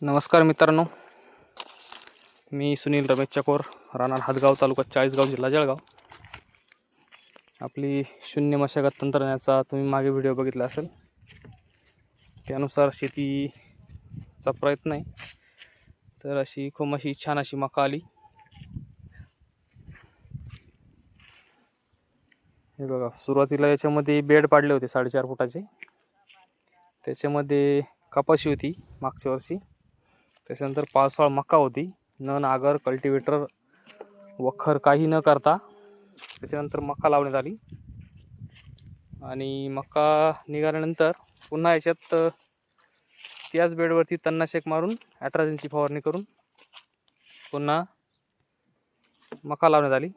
नमस्कार मित्रांनो, मी सुनील रमेश चकोर, राहणार हातगाव, तालुका चाळीसगाव, जिल्हा जळगाव. आपली शून्य मशागत तंत्रज्ञानाचा तुम्ही मागे व्हिडिओ बघितला असेल. त्यानुसार शेतीचा प्रयत्न आहे. तर अशी खूप अशी छान अशी मका आली. हे बघा, सुरुवातीला याच्यामध्ये बेड पाडले होते 4.5 फुटाचे. त्याच्यामध्ये कपाशी होती मागच्या वर्षी. त्याच्यानंतर पावसाळा मका होती, न नागर, कल्टिवेटर, वखर काही न करता. त्याच्यानंतर मका लावण्यात आली आणि मका निघाल्यानंतर पुन्हा याच्यात त्याच बेडवरती तणनाशक मारून अॅट्राझिनची फवारणी करून पुन्हा मका लावण्यात आली.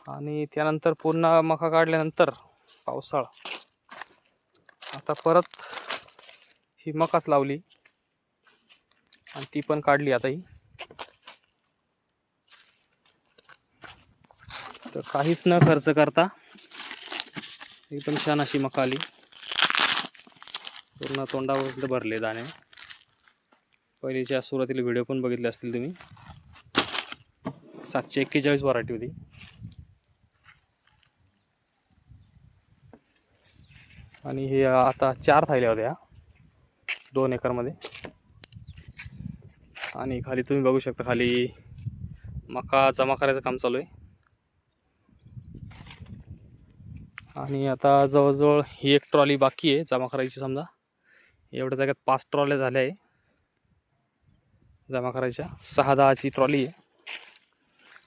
आणि त्यानंतर पुन्हा मका काढल्यानंतर पावसाळा, आता परत ही मकाच लावली आणि ती पण काढली आता ही. तर काहीच न खर्च करता एकदम छान अशी मका आली. पूर्ण तोंडावर भरले दाणे. पहिलीच्या सुरुवातीला व्हिडिओ पण बघितले असतील तुम्ही. 741 व्हरायटी होती. आणि हे आता 4 थैल्या होत्या 2 एकरमध्ये. आणि खाली तुम्ही बघू शकता, खाली मका जमा करायचं काम चालू आहे. आणि आता जवळजवळ ही 1 ट्रॉली बाकी आहे जमा करायची. समजा एवढ्या जागेत 5 ट्रॉल्या झाल्या आहे जमा करायच्या. 6-10ची ट्रॉली आहे.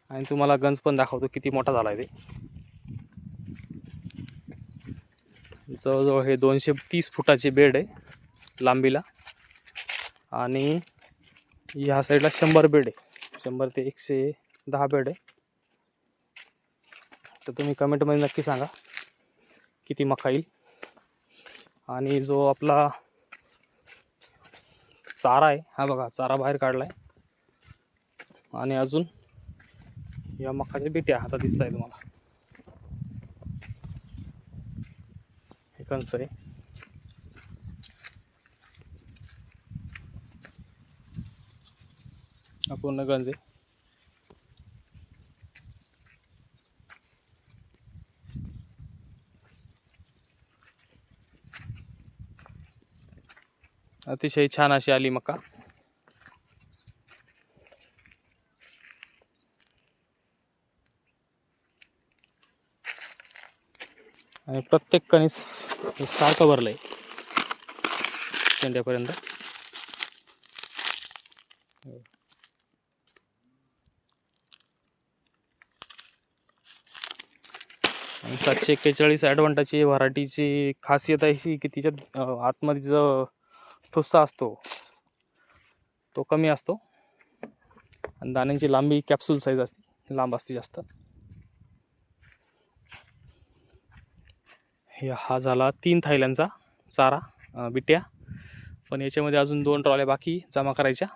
आणि तुम्हाला गंज पण दाखवतो किती मोठा झाला आहे ते. जवळजवळ हे 230 फुटाचे बेड आहे लांबीला. आणि ह्या साईडला 100 बेड आहे. 100 ते 110 बेड आहे. तर तुम्ही कमेंटमध्ये नक्की सांगा किती मका येईल. आणि जो आपला चारा आहे, हा बघा, चारा बाहेर काढलाय. आणि अजून या मकाच्या बिट्या आता दिसत आहे तुम्हाला. हे कंच आहे. हा पूर्ण गंज आहे. अतिशय छान अशी आली मका. आणि प्रत्येक कणीस सारखं भरलंय शेंड्यापर्यंत. आणि 741 ॲडव्हान्टाची व्हरायटीची खासियत अशी की तिच्यात आतमध्ये जो ठुसा असतो तो कमी असतो. आणि दाण्यांची लांबी कॅप्सूल साईज असते, लांब असते जास्त. हा झाला 3 थैल्यांचा चारा बिट्या. पण याच्यामध्ये अजून 2 ट्रॉल्या बाकी जमा करायच्या.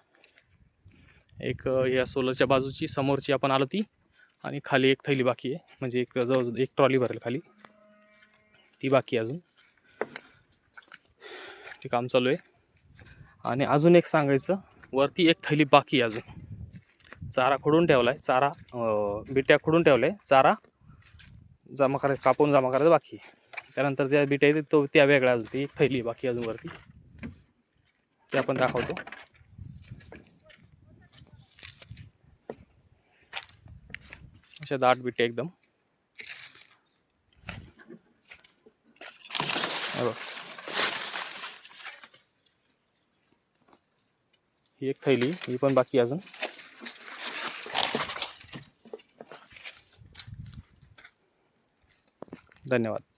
एक या सोलरच्या बाजूची समोरची आपण आलो ती, आणि खाली 1 थैली बाकी आहे. म्हणजे एक जवळ 1 ट्रॉली भरेल खाली, ती बाकी अजून. ते काम चालू आहे. आणि अजून एक सांगायचं, वरती 1 थैली बाकी आहे अजून. चारा खोडून ठेवलाय, चारा बिट्या खोडून ठेवलाय, चारा जमा करायचं, कापून जमा करायचं बाकी. त्यानंतर त्या बिट्या येते तो त्या वेगळ्या, अजून ती 1 थैली बाकी अजून वरती, ते आपण दाखवतो. अशा 8 बिट्या एकदम. ही 1 थैली, ही पण बाकी अजून. धन्यवाद.